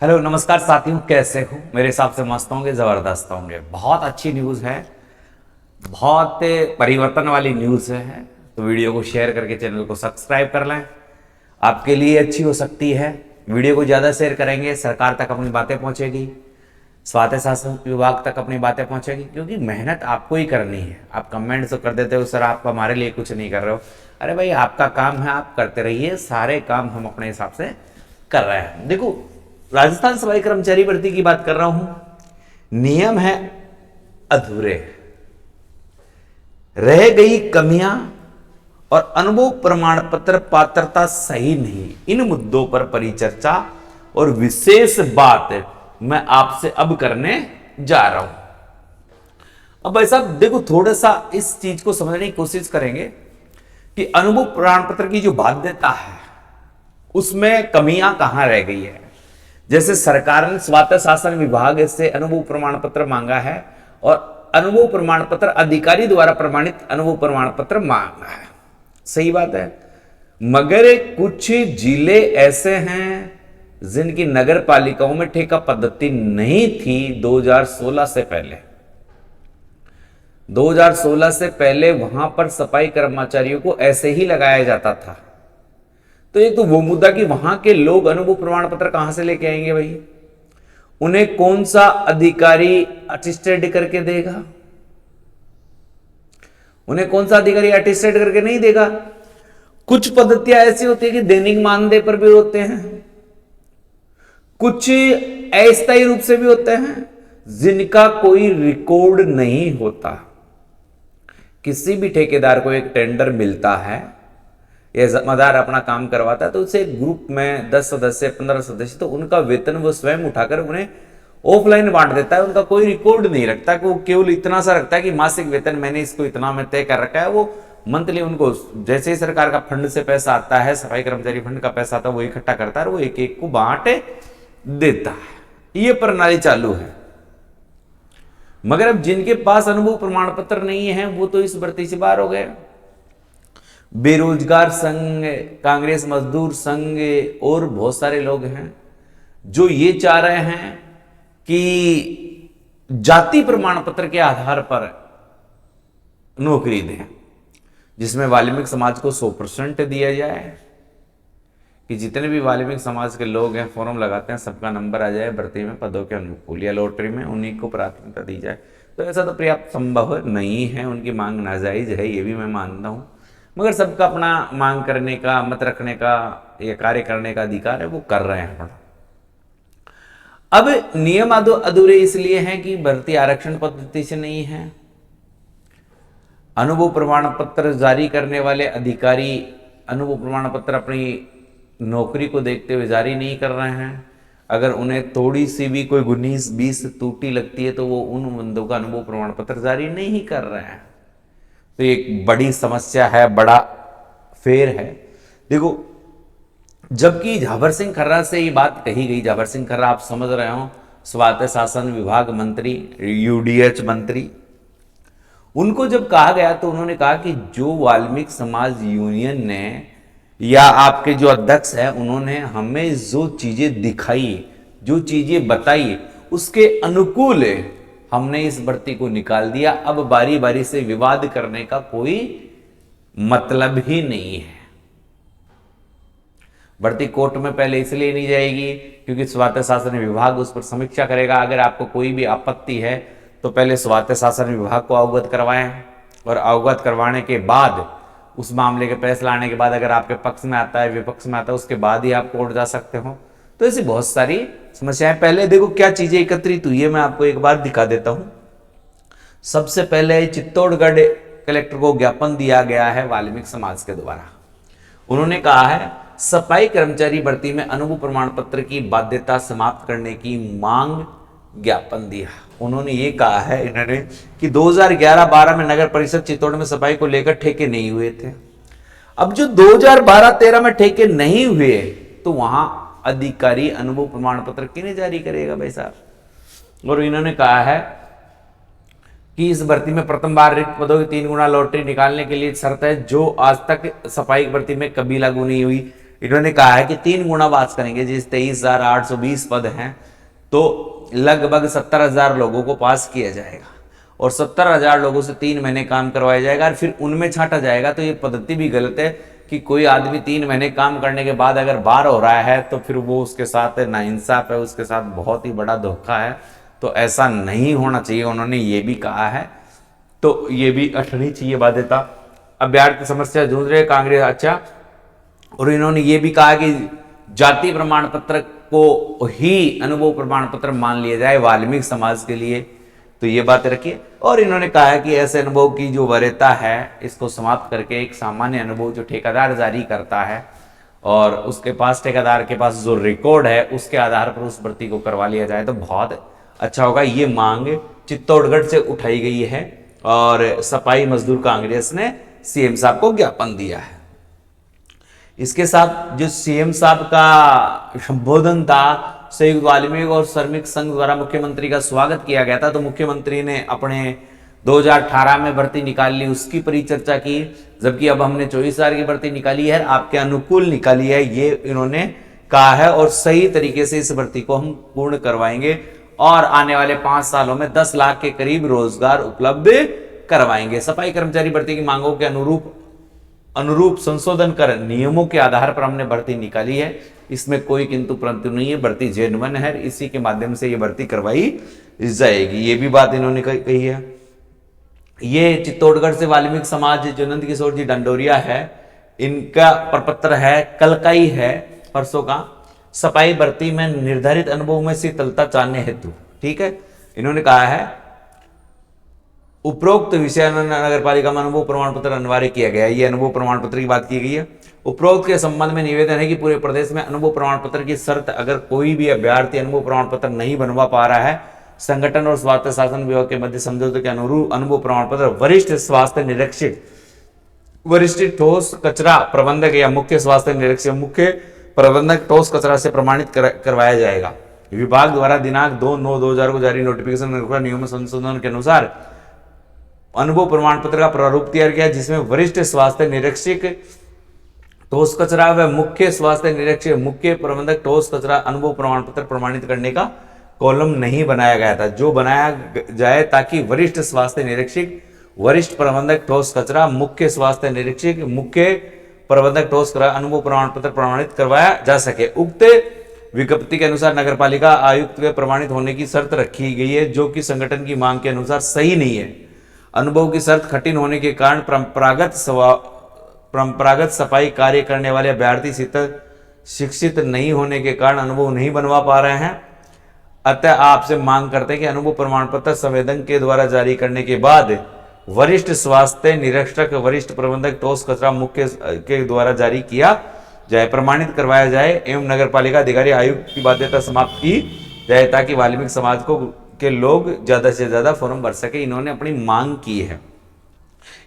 Hello नमस्कार साथियों, कैसे हो? मेरे हिसाब से मस्त होंगे, जबरदस्त होंगे। बहुत अच्छी न्यूज़ है, बहुत परिवर्तन वाली न्यूज़ है। तो वीडियो को शेयर करके चैनल को सब्सक्राइब कर लें, आपके लिए अच्छी हो सकती है। वीडियो को ज़्यादा शेयर करेंगे, सरकार तक अपनी बातें पहुंचेगी, स्वायत्त शासन विभाग तक अपनी बातें पहुंचेगी, क्योंकि मेहनत आपको ही करनी है। आप कमेंट्स तो कर देते हो, सर आप हमारे लिए कुछ नहीं कर रहे हो। अरे भाई, आपका काम है, आप करते रहिए, सारे काम हम अपने हिसाब से कर रहे हैं। देखो, राजस्थान सफाई कर्मचारी भर्ती की बात कर रहा हूं। नियम है अधूरे, रह गई कमियां और अनुभव प्रमाण पत्र पात्रता सही नहीं, इन मुद्दों पर परिचर्चा और विशेष बात मैं आपसे अब करने जा रहा हूं। अब भाई साहब देखो, थोड़ा सा इस चीज को समझने की कोशिश करेंगे कि अनुभव प्रमाण पत्र की जो बाध्यता है उसमें कमियां कहां रह गई है। जैसे सरकार ने स्वायत्त शासन विभाग से अनुभव प्रमाण पत्र मांगा है और अनुभव प्रमाण पत्र अधिकारी द्वारा प्रमाणित अनुभव प्रमाण पत्र मांगा है, सही बात है। मगर कुछ जिले ऐसे हैं जिनकी नगर पालिकाओं में ठेका पद्धति नहीं थी 2016 से पहले। 2016 से पहले वहां पर सफाई कर्मचारियों को ऐसे ही लगाया जाता था। तो एक तो वो मुद्दा कि वहां के लोग अनुभव प्रमाण पत्र कहां से लेके आएंगे भाई? उन्हें कौन सा अधिकारी अटेस्टेड करके देगा? उन्हें कौन सा अधिकारी अटेस्टेड करके नहीं देगा। कुछ पद्धतियां ऐसी होती है कि दैनिक मानदेय पर भी होते हैं, कुछ अस्थायी रूप से भी होते हैं जिनका कोई रिकॉर्ड नहीं होता। किसी भी ठेकेदार को एक टेंडर मिलता है, ये जिम्मेदार अपना काम करवाता है, तो उसे ग्रुप में 10 सदस्य 15 सदस्य, तो उनका वेतन वो स्वयं उठाकर उन्हें ऑफलाइन बांट देता है। उनका कोई रिकॉर्ड नहीं रखता, कि वो केवल इतना सा रखता है कि मासिक वेतन मैंने इसको इतना में तय कर रखा है। वो मंथली उनको जैसे ही सरकार का फंड से पैसा आता है, सफाई कर्मचारी फंड का पैसा आता है, वो इकट्ठा करता है और वो एक एक को बांट देता है। ये प्रणाली चालू है। मगर अब जिनके पास अनुभव प्रमाण पत्र नहीं है वो तो इस भर्ती से बाहर हो गए। बेरोजगार संघ, कांग्रेस मजदूर संघ और बहुत सारे लोग हैं जो ये चाह रहे हैं कि जाति प्रमाण पत्र के आधार पर नौकरी दें, जिसमें वाल्मीकि समाज को 100% दिया जाए, कि जितने भी वाल्मीकि समाज के लोग हैं फॉर्म लगाते हैं, सबका नंबर आ जाए भर्ती में पदों के अनुकूल, या लॉटरी में उन्हीं को प्राथमिकता दी जाए। तो ऐसा तो पर्याप्त संभव नहीं है, उनकी मांग नाजायज है, ये भी मैं मानता हूं। मगर सबका अपना मांग करने का, मत रखने का या कार्य करने का अधिकार है, वो कर रहे हैं। अब नियम अधूरे इसलिए हैं कि भर्ती आरक्षण पद्धति से नहीं है। अनुभव प्रमाण पत्र जारी करने वाले अधिकारी अनुभव प्रमाण पत्र अपनी नौकरी को देखते हुए जारी नहीं कर रहे हैं। अगर उन्हें थोड़ी सी भी कोई 19-20 त्रुटि लगती है तो वो उन बंदों का अनुभव प्रमाण पत्र जारी नहीं कर रहे हैं। तो एक बड़ी समस्या है, बड़ा फेर है। देखो, जबकि झावर सिंह खर्रा से ये बात कही गई, झावर सिंह खर्रा आप समझ रहे हो, स्वायत्त शासन विभाग मंत्री, यूडीएच मंत्री, उनको जब कहा गया तो उन्होंने कहा कि जो वाल्मीकि समाज यूनियन ने या आपके जो अध्यक्ष है उन्होंने हमें जो चीजें दिखाई, जो चीजें बताई, उसके अनुकूल हमने इस भर्ती को निकाल दिया। अब बारी बारी से विवाद करने का कोई मतलब ही नहीं है। भर्ती कोर्ट में पहले इसलिए नहीं जाएगी क्योंकि स्वायत्त शासन विभाग उस पर समीक्षा करेगा। अगर आपको कोई भी आपत्ति है तो पहले स्वायत्त शासन विभाग को अवगत करवाएं, और अवगत करवाने के बाद उस मामले के फैसला आने के बाद अगर आपके पक्ष में आता है, विपक्ष में आता है, उसके बाद ही आप कोर्ट जा सकते हो। तो ऐसी बहुत सारी समस्याएं। पहले देखो क्या चीजें एकत्रित हुई है, मैं आपको एक बार दिखा देता हूं। सबसे पहले चित्तौड़गढ़ कलेक्टर को ज्ञापन दिया गया है वाल्मीकि समाज के द्वारा। उन्होंने कहा है सफाई कर्मचारी भर्ती में अनुभव प्रमाण पत्र की बाध्यता समाप्त करने की मांग ज्ञापन दिया। उन्होंने ये कहा है इन्होंने कि 2011-12 में नगर परिषद चित्तौड़ में सफाई को लेकर ठेके नहीं हुए थे। अब जो 2012-13 में ठेके नहीं हुए तो वहां अधिकारी अनुभव प्रमाण पत्र किन्हें जारी करेगा भाई साहब? और इन्होंने कहा है कि इस भर्ती में प्रथम बार रिक्त पदों की 3 गुना लॉटरी निकालने के लिए शर्त है जो आज तक सफाई भर्ती में कभी लागू नहीं हुई। इन्होंने कहा है कि 3 गुना वास करेंगे। जिस 23,820 पद हैं तो लगभग 70,000 लोगों को पास किया जाएगा और 70,000 लोगों से 3 महीने काम करवाया जाएगा और फिर उनमें छांटा जाएगा। तो ये पद्धति भी गलत है कि कोई आदमी 3 महीने काम करने के बाद अगर बाहर हो रहा है तो फिर वो उसके साथ नाइंसाफ है, उसके साथ बहुत ही बड़ा धोखा है। तो ऐसा नहीं होना चाहिए, उन्होंने ये भी कहा है। तो ये भी हटनी चाहिए बाध्यता। अभ्यर्थी समस्या जूझ रहे कांग्रेस। अच्छा, और इन्होंने ये भी कहा कि जाति प्रमाण पत्र को ही अनुभव प्रमाण पत्र मान लिया जाए वाल्मीकि समाज के लिए। तो ये बातें रखिए। और इन्होंने कहा है कि ऐसे अनुभव की जो वरीयता है इसको समाप्त करके एक सामान्य अनुभव जो ठेकेदार जारी करता है और उसके पास, ठेकेदार के पास जो रिकॉर्ड है उसके आधार पर उस भर्ती को करवा लिया जाए तो बहुत अच्छा होगा। ये मांग चित्तौड़गढ़ से उठाई गई है और सफाई मजदूर कांग्रेस ने सीएम साहब को ज्ञापन दिया है। इसके साथ जो सीएम साहब का संबोधन था, संयुक्त वाल्मीकि और श्रमिक संघ द्वारा मुख्यमंत्री का स्वागत किया गया था। तो मुख्यमंत्री ने अपने 2018 में भर्ती निकाल ली, उसकी परिचर्चा की, जबकि अब हमने 24,000 की भर्ती निकाली है, आपके अनुकूल निकाली है, ये इन्होंने कहा है। और सही तरीके से इस भर्ती को हम पूर्ण करवाएंगे और आने वाले 5 सालों में 10 लाख के करीब रोजगार उपलब्ध करवाएंगे। सफाई कर्मचारी भर्ती की मांगों के अनुरूप संशोधन कर नियमों के आधार पर हमने भर्ती निकाली है। इसमें कोई किंतु परंतु नहीं है, भर्ती जेन्युइन है, इसी के माध्यम से ये भर्ती करवाई जाएगी। ये भी बात इन्होंने कही है। ये चित्तौड़गढ़ से वाल्मीकि समाज जो नंद किशोर जी डंडोरिया है, इनका प्रपत्र है, कल का ही है, परसों का। सफाई भर्ती में निर्धारित अनुभव में शीतलता चाहने हेतु, ठीक है, इन्होंने कहा है उपरोक्त विषय नगर पालिका में अनुभव प्रमाण पत्र अनिवार्य किया गया है। ये अनुभव प्रमाण पत्र की बात की गई है। उपरोक्त के संबंध में निवेदन है कि पूरे प्रदेश में अनुभव प्रमाण पत्र की शर्त, अगर कोई भी अभ्यर्थी अनुभव प्रमाण पत्र नहीं बनवा पा रहा है, संगठन और स्वास्थ्य शासन विभाग के मध्य समझौते के अनुरूप अनुभव प्रमाण पत्र वरिष्ठ स्वास्थ्य निरीक्षक, वरिष्ठ ठोस कचरा प्रबंधक या मुख्य स्वास्थ्य निरीक्षक, मुख्य प्रबंधक ठोस कचरा से प्रमाणित करवाया जाएगा। विभाग द्वारा दिनांक 2/9/2000 को जारी नोटिफिकेशन नियम संशोधन के अनुसार अनुभव प्रमाण पत्र का प्रारूप तैयार किया, जिसमें वरिष्ठ स्वास्थ्य निरीक्षक ठोस कचरा व मुख्य स्वास्थ्य निरीक्षक, मुख्य प्रबंधक ठोस कचरा अनुभव प्रमाण पत्र प्रमाणित करने का कॉलम नहीं बनाया गया था, जो बनाया जाए ताकि वरिष्ठ स्वास्थ्य निरीक्षक, वरिष्ठ प्रबंधक ठोस कचरा, मुख्य स्वास्थ्य निरीक्षक, मुख्य प्रबंधक ठोस कचरा अनुभव प्रमाण पत्र प्रमाणित करवाया जा सके। उक्त विज्ञप्ति के अनुसार नगर पालिका आयुक्त के प्रमाणित होने की शर्त रखी गई है, जो कि संगठन की मांग के अनुसार सही नहीं है। अनुभव की शर्त कठिन होने के कारण परंपरागत सफाई कार्य करने वाले अभ्यर्थी शिक्षित नहीं होने के कारण अनुभव नहीं बनवा पा रहे हैं। अतः आपसे मांग करते हैं कि अनुभव प्रमाण पत्र संवेदन के द्वारा जारी करने के बाद वरिष्ठ स्वास्थ्य निरीक्षक, वरिष्ठ प्रबंधक ठोस कचरा मुख्य के द्वारा जारी किया जाए, प्रमाणित करवाया जाए एवं नगर पालिका अधिकारी आयुक्त की बाध्यता समाप्त की जाए, ताकि वाल्मीकि समाज के लोग ज्यादा से ज्यादा फॉर्म भर सके। इन्होंने अपनी मांग की है,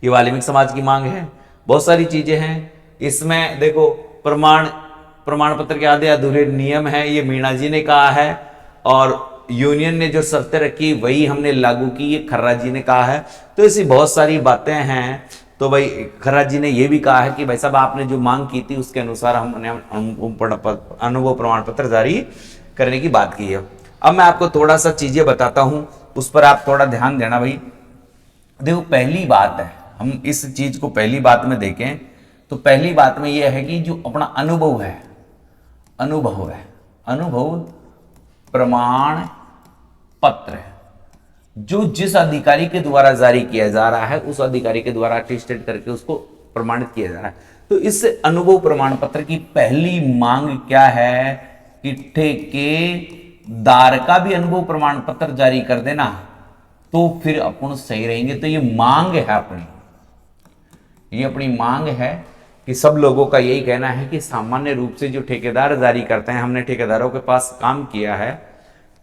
ये वाल्मीकि समाज की मांग है। बहुत सारी चीजें हैं इसमें, देखो प्रमाण पत्र के आधे अधूरे नियम है, ये मीणा जी ने कहा है, और यूनियन ने जो शर्तें रखी वही हमने लागू की, ये खर्रा जी ने कहा है। तो ऐसी बहुत सारी बातें हैं। तो भाई खर्रा जी ने ये भी कहा है कि भाई साहब आपने जो मांग की थी उसके अनुसार हमने अनुभव प्रमाण पत्र जारी करने की बात की है। अब मैं आपको थोड़ा सा चीजें बताता हूं, उस पर आप थोड़ा ध्यान देना। भाई देखो, पहली बात है, हम इस चीज को पहली बात में देखें तो पहली बात में यह है कि जो अपना अनुभव है, अनुभव प्रमाण पत्र जो जिस अधिकारी के द्वारा जारी किया जा रहा है, उस अधिकारी के द्वारा अटेस्टेड करके उसको प्रमाणित किया जा रहा है। तो इस अनुभव प्रमाण पत्र की पहली मांग क्या है कि ठेकेदार का भी अनुभव प्रमाण पत्र जारी कर देना, तो फिर अपन सही रहेंगे। तो ये मांग है अपनी, ये अपनी मांग है कि सब लोगों का यही कहना है कि सामान्य रूप से जो ठेकेदार जारी करते हैं, हमने ठेकेदारों के पास काम किया है,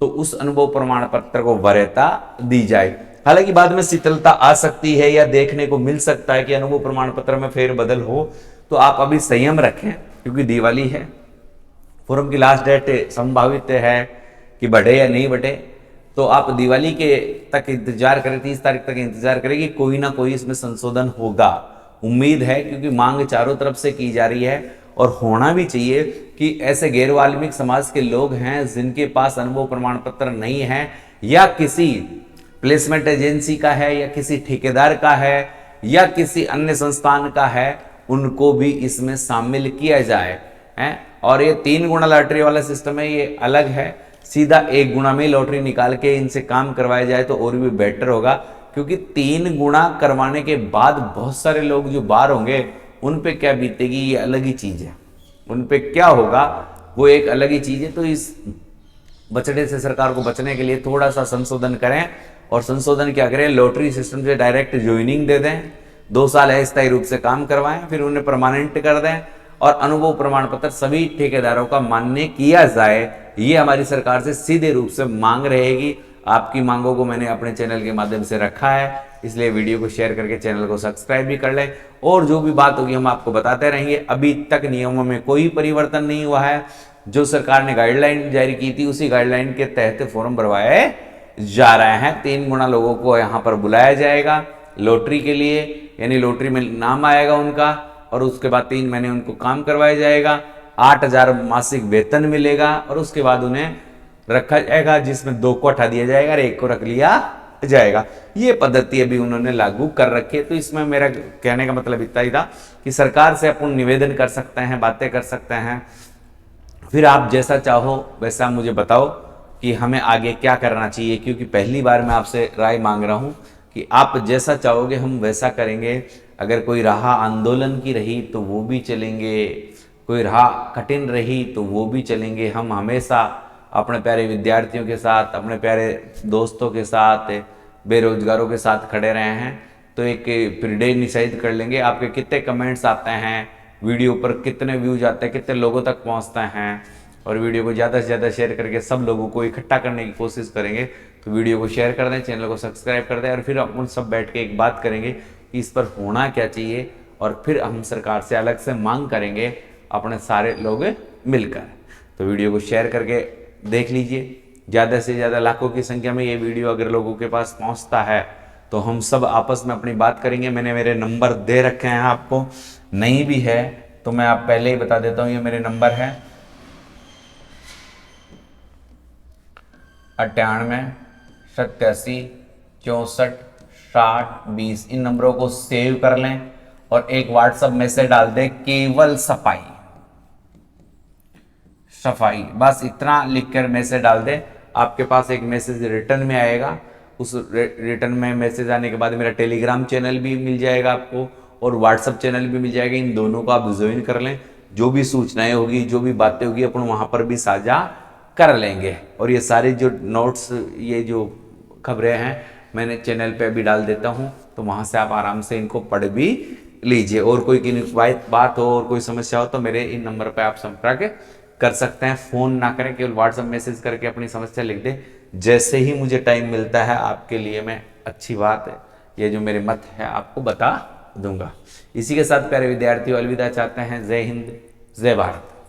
तो उस अनुभव प्रमाण पत्र को वरीयता दी जाए। हालांकि बाद में शिथिलता आ सकती है या देखने को मिल सकता है कि अनुभव प्रमाण पत्र में फेरबदल हो, तो आप अभी संयम रखें, क्योंकि दिवाली है, फॉर्म की लास्ट डेट संभावित है कि बढ़े या नहीं बढ़े। तो आप दिवाली के तक इंतजार करें, 30 तारीख तक इंतजार करें कि कोई ना कोई इसमें संशोधन होगा। उम्मीद है, क्योंकि मांग चारों तरफ से की जा रही है और होना भी चाहिए कि ऐसे गैर वाल्मीकि समाज के लोग हैं जिनके पास अनुभव प्रमाण पत्र नहीं है, या किसी प्लेसमेंट एजेंसी का है, या किसी ठेकेदार का है, या किसी अन्य संस्थान का है, उनको भी इसमें शामिल किया जाए हैं। और ये 3 गुना लॉटरी वाला सिस्टम है, ये अलग है। सीधा 1 गुना में लॉटरी निकाल के इनसे काम करवाया जाए तो और भी बेटर होगा, क्योंकि 3 गुना करवाने के बाद बहुत सारे लोग जो बाहर होंगे उन पे क्या बीतेगी ये अलग ही चीज है, उन पे क्या होगा वो एक अलग ही चीज है। तो इस बचड़े से सरकार को बचने के लिए थोड़ा सा संशोधन करें, और संशोधन क्या करें, लॉटरी सिस्टम से डायरेक्ट ज्वाइनिंग दे दें, 2 साल अस्थायी रूप से काम करवाएं, फिर उन्हें परमानेंट कर दें, और अनुभव प्रमाण पत्र सभी ठेकेदारों का मान्य किया जाए। ये हमारी सरकार से सीधे रूप से मांग रहेगी। आपकी मांगों को मैंने अपने चैनल के माध्यम से रखा है, इसलिए वीडियो को शेयर करके चैनल को सब्सक्राइब भी कर लें, और जो भी बात होगी हम आपको बताते रहेंगे। अभी तक नियमों में कोई परिवर्तन नहीं हुआ है, जो सरकार ने गाइडलाइन जारी की थी उसी गाइडलाइन के तहत फॉर्म भरवाए जा रहे हैं। 3 गुना लोगों को यहाँ पर बुलाया जाएगा लॉटरी के लिए, यानी लॉटरी में नाम आएगा उनका, और उसके बाद 3 महीने उनको काम करवाया जाएगा, 8,000 मासिक वेतन मिलेगा, और उसके बाद उन्हें रखा जाएगा, जिसमें 2 को हटा दिया जाएगा और 1 को रख लिया जाएगा। ये पद्धति अभी उन्होंने लागू कर रखी है। तो इसमें मेरा कहने का मतलब इतना ही था कि सरकार से अपन निवेदन कर सकते हैं, बातें कर सकते हैं, फिर आप जैसा चाहो वैसा मुझे बताओ कि हमें आगे क्या करना चाहिए, क्योंकि पहली बार मैं आपसे राय मांग रहा हूँ कि आप जैसा चाहोगे हम वैसा करेंगे। अगर कोई राह आंदोलन की रही तो वो भी चलेंगे, कोई राह कठिन रही तो वो भी चलेंगे। हम हमेशा अपने प्यारे विद्यार्थियों के साथ, अपने प्यारे दोस्तों के साथ, बेरोजगारों के साथ खड़े रहे हैं। तो एक फिर डे निश्चित कर लेंगे, आपके कितने कमेंट्स आते हैं, वीडियो पर कितने व्यूज आते हैं, कितने लोगों तक पहुंचते हैं, और वीडियो को ज़्यादा से ज़्यादा शेयर करके सब लोगों को इकट्ठा करने की कोशिश करेंगे। तो वीडियो को शेयर कर दें, चैनल को सब्सक्राइब कर दें, और फिर अपन सब बैठ के एक बात करेंगे कि इस पर होना क्या चाहिए, और फिर हम सरकार से अलग से मांग करेंगे अपने सारे लोग मिलकर। तो वीडियो को शेयर करके देख लीजिए, ज़्यादा से ज़्यादा लाखों की संख्या में ये वीडियो अगर लोगों के पास पहुंचता है तो हम सब आपस में अपनी बात करेंगे। मैंने मेरे नंबर दे रखे हैं आपको, नहीं भी है तो मैं आप पहले ही बता देता हूँ, ये मेरे नंबर है 98 87 64 60 20। इन नंबरों को सेव कर लें और एक व्हाट्सएप मैसेज डाल दें, केवल सफाई सफाई, बस इतना लिखकर मैसेज डाल दें। आपके पास एक मैसेज रिटर्न में आएगा, उस रिटर्न में मैसेज आने के बाद मेरा टेलीग्राम चैनल भी मिल जाएगा आपको, और व्हाट्सएप चैनल भी मिल जाएगा। इन दोनों को आप ज्वाइन कर लें, जो भी सूचनाएं होगी, जो भी बातें होगी, अपन वहाँ पर भी साझा कर लेंगे। और ये सारे जो नोट्स, ये जो खबरें हैं मैंने चैनल पे भी डाल देता हूँ, तो वहाँ से आप आराम से इनको पढ़ भी लीजिए। और कोई की बात हो और कोई समस्या हो तो मेरे इन नंबर पर आप संपर्क कर सकते हैं। फ़ोन ना करें, केवल व्हाट्सएप मैसेज करके अपनी समस्या लिख दें। जैसे ही मुझे टाइम मिलता है आपके लिए मैं अच्छी बात है, ये जो मेरे मत है आपको बता दूंगा। इसी के साथ प्यारे विद्यार्थियों अलविदा चाहते हैं। जय हिंद, जय भारत।